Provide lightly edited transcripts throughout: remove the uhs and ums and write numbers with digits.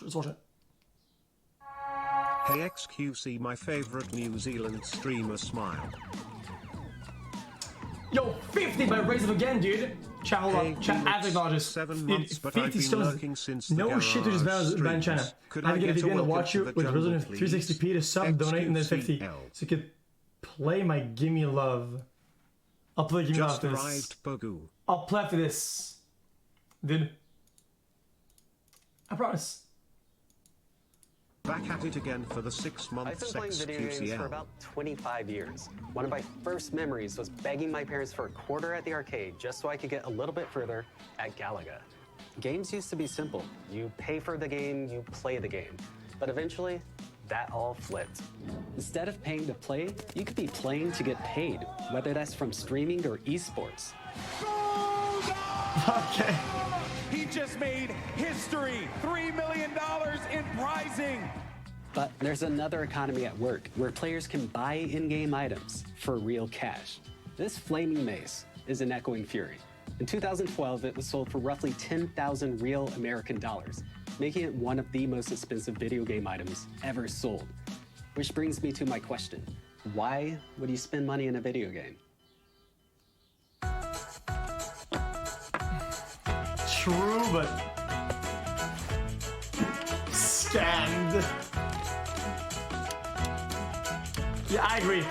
Let's watch it. Hey XQC, my favorite New Zealand streamer, smile. Yo, 50 by Raise Up Again, dude. Chat, hold on. Chat, as acknowledges. 7 months, but I've 50 been stones. looking since No the shit to just ban China. Could I I get a get a VPN to welcome watch to you the with jungle, resolution please? 360p to sub, donate, and then 50. XQCL. So you could play my Gimme Love. I'll play Gimme Love Just after this. arrived, Bogu. I'll play after this. Dude. I promise. Back at it again for the 6 months. I've been playing video games for about 25 years. One of my first memories was begging my parents for a quarter at the arcade just so I could get a little bit further at Galaga. Games used to be simple. You pay for the game, you play the game. But eventually, that all flipped. Instead of paying to play, you could be playing to get paid, whether that's from streaming or esports. Okay. He just made history. $3 million in prizing. But there's another economy at work where players can buy in-game items for real cash. This flaming mace is an echoing fury. In 2012, it was sold for roughly 10,000 real American dollars, making it one of the most expensive video game items ever sold. Which brings me to my question. Why would you spend money in a video game? True, but scammed. Yeah, I agree.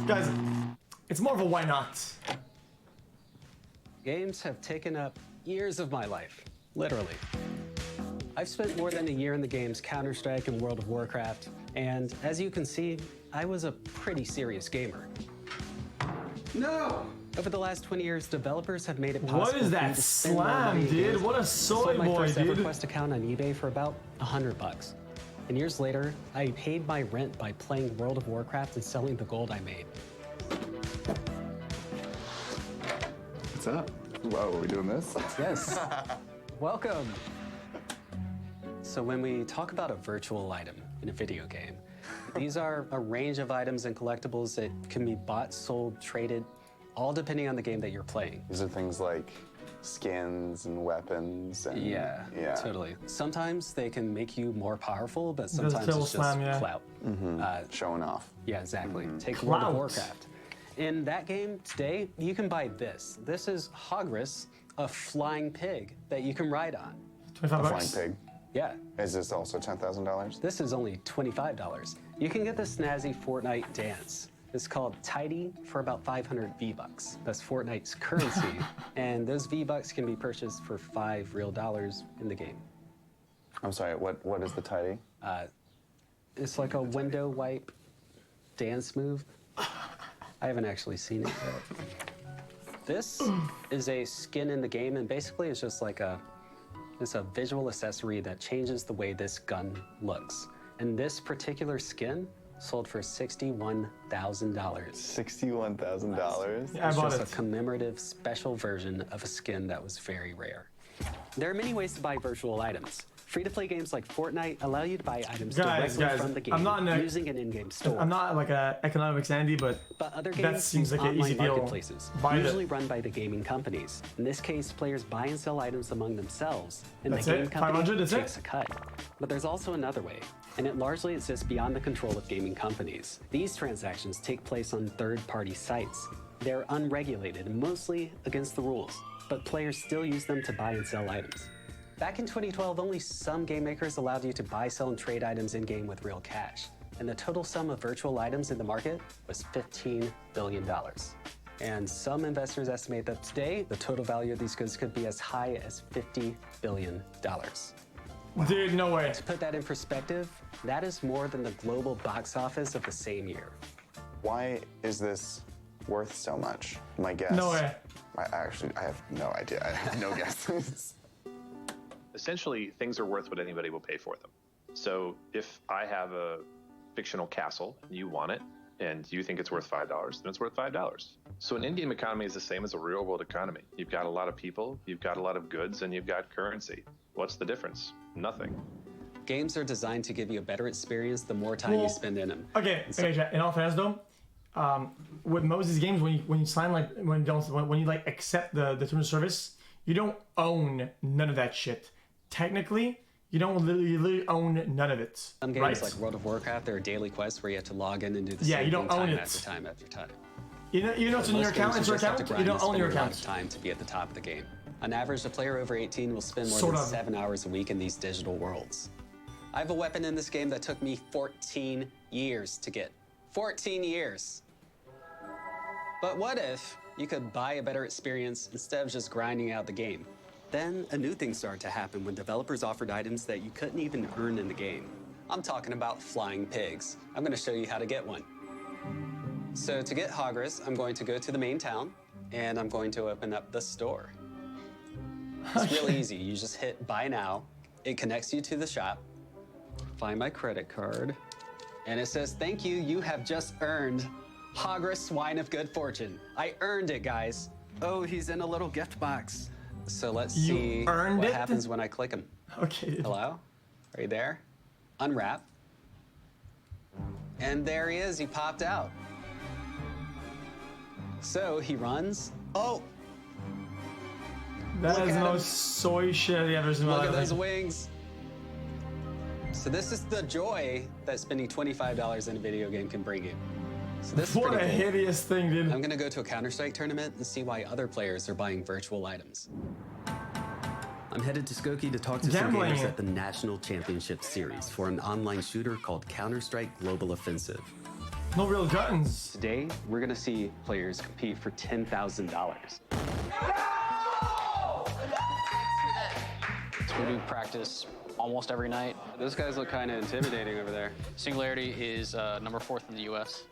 Guys, it's more of a why not. Games have taken up years of my life, literally. I've spent more than a year in the games Counter-Strike and World of Warcraft, and as you can see, I was a pretty serious gamer. No! Over the last 20 years, developers have made it possible What is for that me to spend more slam, money in dude? games. What a I soy sold my boy, first ever dude. Quest account on eBay for about $100. And years later, I paid my rent by playing World of Warcraft and selling the gold I made. What's up? Whoa, are we doing this? Yes. Welcome. So when we talk about a virtual item in a video game, these are a range of items and collectibles that can be bought, sold, traded, all depending on the game that you're playing. These are things like skins and weapons and... Yeah, totally. Sometimes they can make you more powerful, but There's sometimes Phil it's just Slam, yeah. clout. showing off. Yeah, exactly. Take Clout. World of Warcraft. In that game today, you can buy this. This is Hogris, a flying pig that you can ride on. 25 A bucks. flying pig. Yeah. Is this also $10,000? This is only $25. You can get the snazzy Fortnite dance. It's called Tidy for about 500 V-Bucks. That's Fortnite's currency. And those V-Bucks can be purchased for $5 real in the game. I'm sorry, what is the tidy? It's like a window wipe dance move. I haven't actually seen it yet. This is a skin in the game, and basically it's just like it's a visual accessory that changes the way this gun looks. And this particular skin sold for $61,000. $61,000? Yeah, I It's bought just it. a commemorative special version of a skin that was very rare. There are many ways to buy virtual items. Free-to-play games like Fortnite allow you to buy items directly from the game I'm not using an in-game store. I'm not like a economics Andy, but Other that games seems use like an easy online deal. marketplaces, Buy usually it. run by the gaming companies. In this case, players buy and sell items among themselves, and That's the it? game company 500, that's takes it? a cut. But there's also another way, and it largely exists beyond the control of gaming companies. These transactions take place on third-party sites. They're unregulated and mostly against the rules, but players still use them to buy and sell items. Back in 2012, only some game makers allowed you to buy, sell, and trade items in-game with real cash. And the total sum of virtual items in the market was $15 billion. And some investors estimate that today, the total value of these goods could be as high as $50 billion. dude, no way. To put that in perspective, that is more than the global box office of the same year. Why is this worth so much? My guess. No way. I have no idea. I have no guesses. Essentially, things are worth what anybody will pay for them. So if I have a fictional castle and you want it and you think it's worth $5, then it's worth $5. So an in-game economy is the same as a real world economy. You've got a lot of people, you've got a lot of goods, and you've got currency. What's the difference? Nothing. Games are designed to give you a better experience the more time you spend in them. Okay, chat. In all fairness though, with most of these games, when you sign when you accept the terms of service, you don't own none of that shit. Technically, You literally own none of it. Some games right? like World of Warcraft, there are daily quests where you have to log in and do the Yeah, same you don't thing own time it. after time after time. You know it's in your Most account. games It's your just have to account. grind You and don't own spend your a lot account. of time to be at the top of the game. On average, a player over 18 will spend more Sort than of. 7 hours a week in these digital worlds. I have a weapon in this game that took me 14 years to get. 14 years. But what if you could buy a better experience instead of just grinding out the game? Then a new thing started to happen when developers offered items that you couldn't even earn in the game. I'm talking about flying pigs. I'm going to show you how to get one. So to get Hogris, I'm going to go to the main town, and I'm going to open up the store. It's really easy. You just hit buy now. It connects you to the shop. Find my credit card. And it says, thank you, you have just earned Hogris Wine of Good Fortune. I earned it, guys. Oh, he's in a little gift box. So let's see what happens when I click him. Okay. Hello? Are you there? Unwrap. And there he is, he popped out. So he runs. Oh! That Look is the at him. most soy shit I've ever seen in my Look at life. those wings. So this is the joy that spending $25 in a video game can bring you. So this is What a pretty cool. hideous thing, dude. I'm gonna go to a Counter-Strike tournament and see why other players are buying virtual items. I'm headed to Skokie to talk to some Gambling. gamers at the National Championship Series for an online shooter called Counter-Strike Global Offensive. No real guns. Today, we're gonna see players compete for $10,000. We do practice almost every night. Those guys look kind of intimidating over there. Singularity is number 4th in the U.S.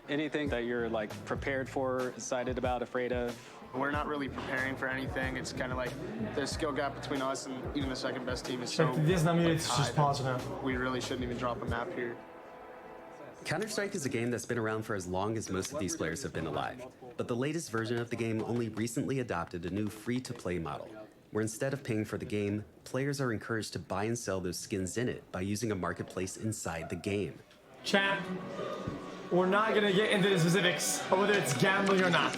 Anything that you're like prepared for, excited about, afraid of? We're not really preparing for anything. It's kind of like the skill gap between us and even the second best team is so Check this now, it's high just pause now. we really shouldn't even drop a map here. Counter-Strike is a game that's been around for as long as most of these players have been alive. But the latest version of the game only recently adopted a new free-to-play model, where instead of paying for the game, players are encouraged to buy and sell those skins in it by using a marketplace inside the game. Chat, we're not gonna get into the specifics of whether it's gambling or not.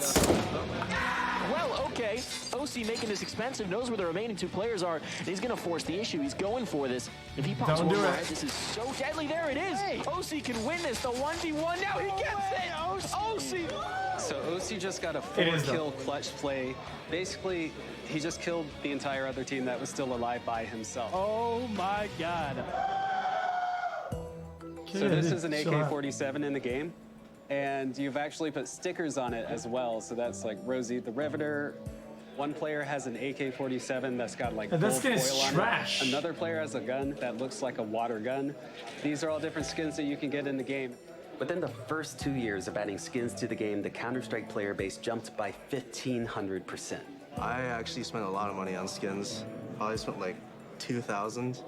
Well, okay. OC making this expensive, knows where the remaining 2 players are, and he's gonna force the issue. He's going for this. If he pops Don't one do more it. head, this is so deadly. There it is. Hey. OC can win this. The 1v1. Now he gets it. OC. So OC just got a It is, 4-kill clutch play. Basically, he just killed the entire other team that was still alive by himself. Oh my God. So this is an AK-47 in the game, and you've actually put stickers on it as well. So that's like Rosie the Riveter. One player has an AK-47 that's got like That gold skin is foil on trash. it. Another player has a gun that looks like a water gun. These are all different skins that you can get in the game. Within the first 2 years of adding skins to the game, the Counter-Strike player base jumped by 1,500%. I actually spent a lot of money on skins. Probably spent like 2,000.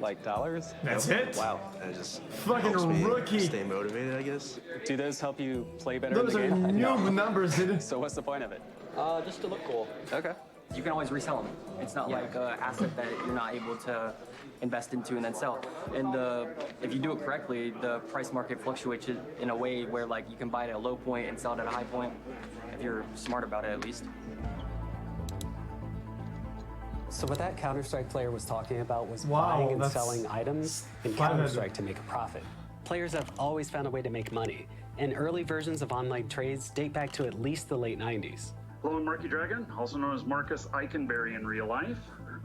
Like dollars? That's it? Wow. And it just Fucking helps me rookie. stay motivated, I guess. Do those help you play better Those in are the game? new numbers, dude. So what's the point of it? Just to look cool. Okay. You can always resell them. It's not like an asset that you're not able to invest into and then sell. And if you do it correctly, the price market fluctuates in a way where like you can buy it at a low point and sell it at a high point, if you're smart about it at least. So what that Counter-Strike player was talking about was Wow, buying and that's selling items in 500. Counter-Strike to make a profit. Players have always found a way to make money, and early versions of online trades date back to at least the late 90s. Hello, I'm Marky Dragon, also known as Marcus Eikenberry in real life.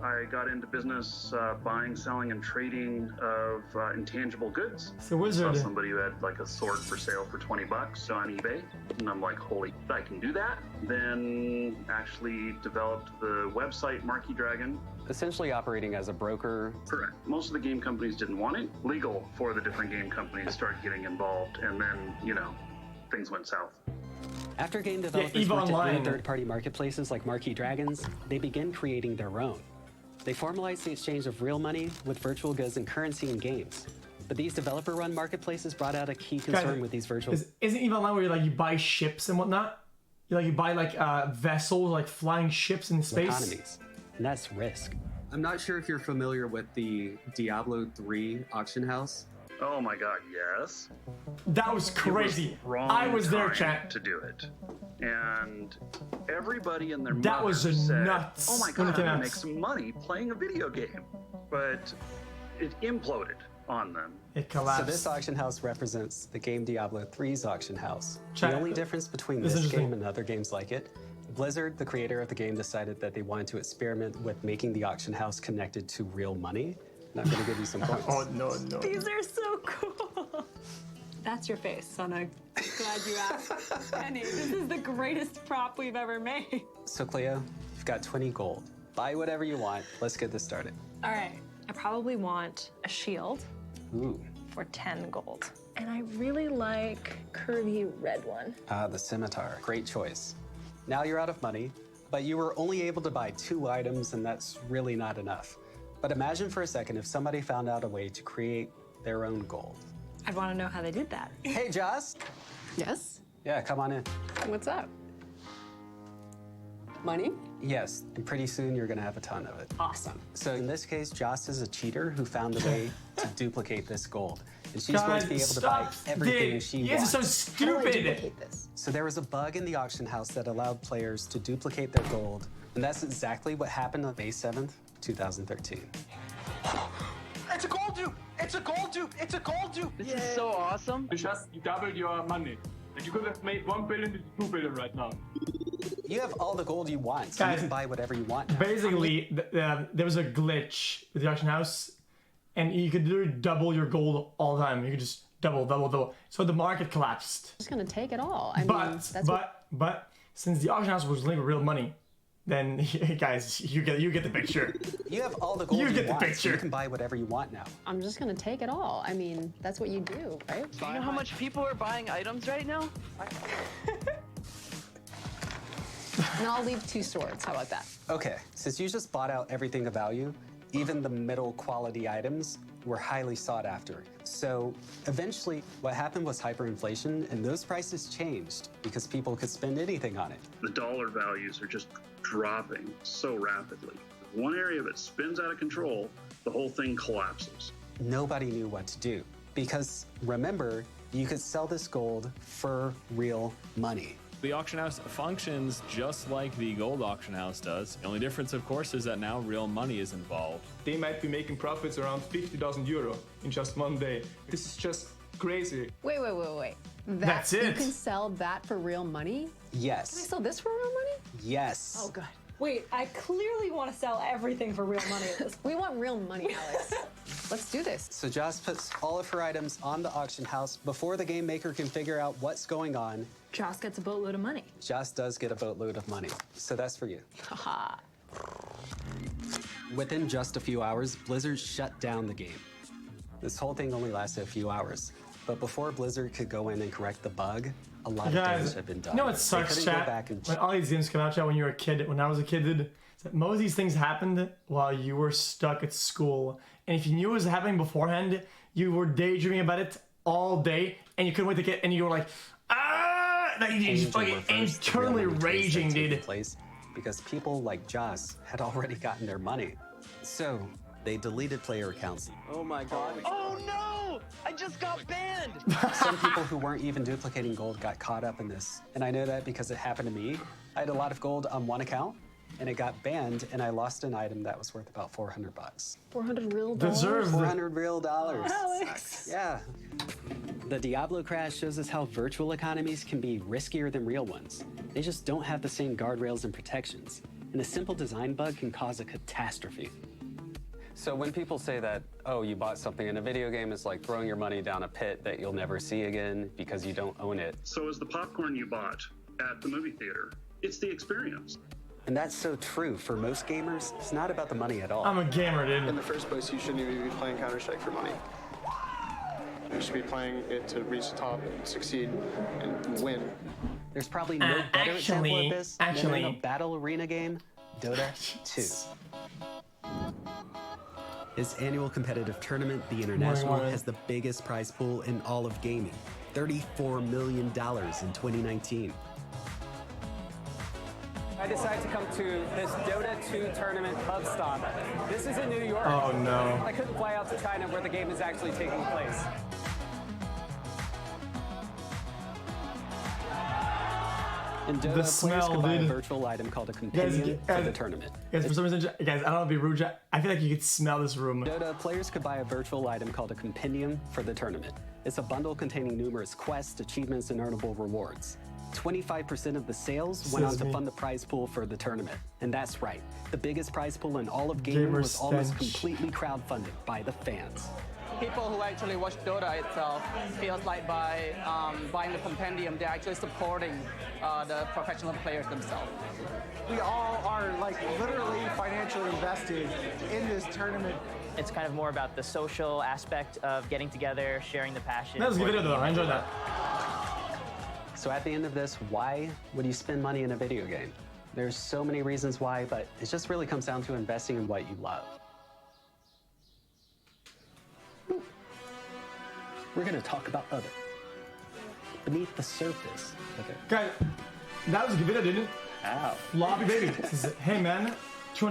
I got into business buying, selling, and trading of intangible goods. It's a wizard. Saw somebody who had like a sword for sale for $20 on eBay, and I'm like, holy, I can do that. Then actually developed the website Marky Dragon. Essentially operating as a broker. Correct. Most of the game companies didn't want it. Legal for the different game companies started getting involved, and then, you know, things went south. After game developers EVE went to Online. third-party marketplaces like Marquee Dragons, they began creating their own. They formalized the exchange of real money with virtual goods and currency in games. But these developer-run marketplaces brought out a key concern with these virtual... Isn't EVE Online where you buy ships and whatnot? You buy like vessels, like flying ships in space? economies. And that's risk. I'm not sure if you're familiar with the Diablo 3 auction house. Oh my god, yes. That was crazy. Wrong I was there, time chat. to do it. And everybody and their That mother was said, nuts oh my when it god, came I'm out. gonna make some money playing a video game. but it imploded on them. It collapsed. So this auction house represents the game Diablo 3's auction house. Check. The only difference between This is this interesting. game and other games like it, Blizzard, the creator of the game, decided that they wanted to experiment with making the auction house connected to real money. And I'm gonna give you some points. Oh, no. These are so cool. That's your face, son. I'm glad you asked. Penny, this is the greatest prop we've ever made. So Cleo, you've got 20 gold. Buy whatever you want. Let's get this started. All right, I probably want a shield Ooh. for 10 gold. And I really like curvy red one. Ah, the scimitar. Great choice. Now you're out of money, but you were only able to buy 2 items, and that's really not enough. But imagine for a second if somebody found out a way to create their own gold. I'd want to know how they did that. Hey, Joss. Yes? Yeah, come on in. What's up? Money? Yes, and pretty soon you're gonna have a ton of it. Awesome. So in this case, Joss is a cheater who found a way to duplicate this gold. And she's going to be able to buy everything she You guys wants. are so stupid. So there was a bug in the auction house that allowed players to duplicate their gold, and that's exactly what happened on May 7th, 2013. It's a gold dupe! It's a gold dupe! It's a gold dupe! This is so awesome. You just doubled your money. And you could have made 1 billion to 2 billion right now. You have all the gold you want, so you can buy whatever you want now. Basically, there was a glitch with the auction house, and you could literally double your gold all the time. You could just double. So the market collapsed. Just gonna take it all. I mean, that's But since the auction house was linked with real money, then guys, you get the picture. You have all the gold You get the want, so picture. you can buy whatever you want now. I'm just gonna take it all. I mean, that's what you do, right? Do you know how much people are buying items right now? And I'll leave 2 swords. How about that? Okay, since you just bought out everything of value, even the middle quality items were highly sought after. So eventually what happened was hyperinflation, and those prices changed because people could spend anything on it. The dollar values are just dropping so rapidly. If one area of it spins out of control, the whole thing collapses. Nobody knew what to do because remember, you could sell this gold for real money. The auction house functions just like the gold auction house does. The only difference, of course, is that now real money is involved. They might be making profits around 50,000 euro in just 1 day. This is just crazy. Wait. That's You it. can sell that for real money? Yes. Can I sell this for real money? Yes. Oh, good. Wait, I clearly want to sell everything for real money at this point. We want real money, Alex. Let's do this. So Joss puts all of her items on the auction house before the game maker can figure out what's going on. Joss gets a boatload of money. Joss does get a boatload of money. So that's for you. Haha. Within just a few hours, Blizzard shut down the game. This whole thing only lasted a few hours. But before Blizzard could go in and correct the bug, a lot of damage Guys, had been done. you know what They sucks, couldn't go chat? back and When all these games come out, chat, when you were a kid, when I was a kid, dude, most of these things happened while you were stuck at school. And if you knew it was happening beforehand, you were daydreaming about it all day, and you couldn't wait to get, and you were like, like you just fucking internally raging, dude. Place because people like Joss had already gotten their money. So they deleted player accounts. Oh my god. Oh no! I just got banned! Some people who weren't even duplicating gold got caught up in this. And I know that because it happened to me. I had a lot of gold on one account, and it got banned, and I lost an item that was worth about $400. 400 real dollars? Deserved. 400 real dollars. Alex. Yeah. The Diablo crash shows us how virtual economies can be riskier than real ones. They just don't have the same guardrails and protections. And a simple design bug can cause a catastrophe. So when people say that, oh, you bought something in a video game, it's like throwing your money down a pit that you'll never see again because you don't own it. So is the popcorn you bought at the movie theater. It's the experience. And that's so true. For most gamers, it's not about the money at all. I'm a gamer, dude. In the first place, you shouldn't even be playing Counter-Strike for money. You should be playing it to reach the top, succeed, and win. There's probably no better example of this than actually, a battle arena game, Dota 2. This annual competitive tournament, the International, has the biggest prize pool in all of gaming, $34 million in 2019. I decided to come to this Dota 2 tournament hub stop. This is in New York. Oh, no. I couldn't fly out to China where the game is actually taking place. In Dota, The players smell, can buy a dude. virtual item called a companion for the tournament. Guys, for some reason, guys, I don't want to be rude. I feel like you could smell this room. Dota, players could buy a virtual item called a compendium for the tournament. It's a bundle containing numerous quests, achievements, and earnable rewards. 25% of the sales went on to fund the prize pool for the tournament. And that's right, the biggest prize pool in all of gaming was almost completely crowdfunded by the fans. People who actually watch Dota itself feels like by buying the compendium, they're actually supporting the professional players themselves. We all are like literally financially invested in this tournament. It's kind of more about the social aspect of getting together, sharing the passion. That was a good video though, I enjoyed that. So at the end of this, why would you spend money in a video game? There's so many reasons why, but it just really comes down to investing in what you love. We're gonna talk about other, beneath the surface. Guys, that was a good video, didn't it? Ow. Floppy baby. Hey man,